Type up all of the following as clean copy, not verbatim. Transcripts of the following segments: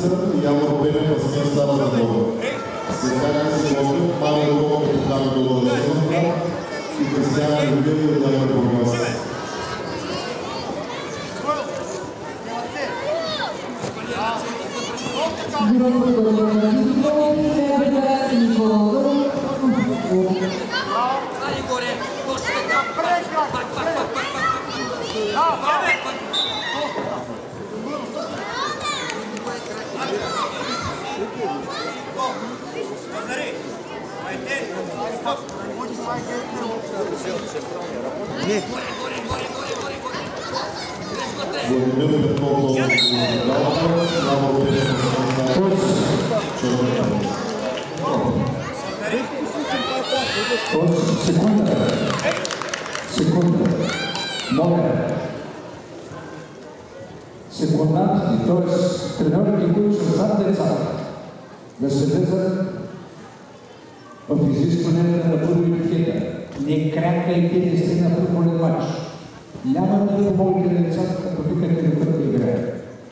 Ница и Явор Бенев Асен Стара Задова. Сега се води Мария Лова като там долу на зоната и Кристияна Любиева и Дайна Бургас. Секунданти, т.е. треньорите, които са зад децата, да се влезат в изискването на първи пакета. Не крякайте десни на футболен матч. Няма да помогнете на децата, като викате на първа игра.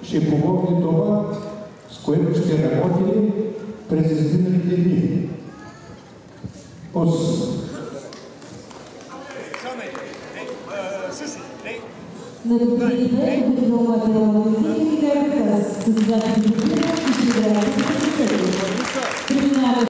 Ще помогне това, с което ще работили през изминалите дни. На добрите обединомателните и каракас. С задните и ще играете с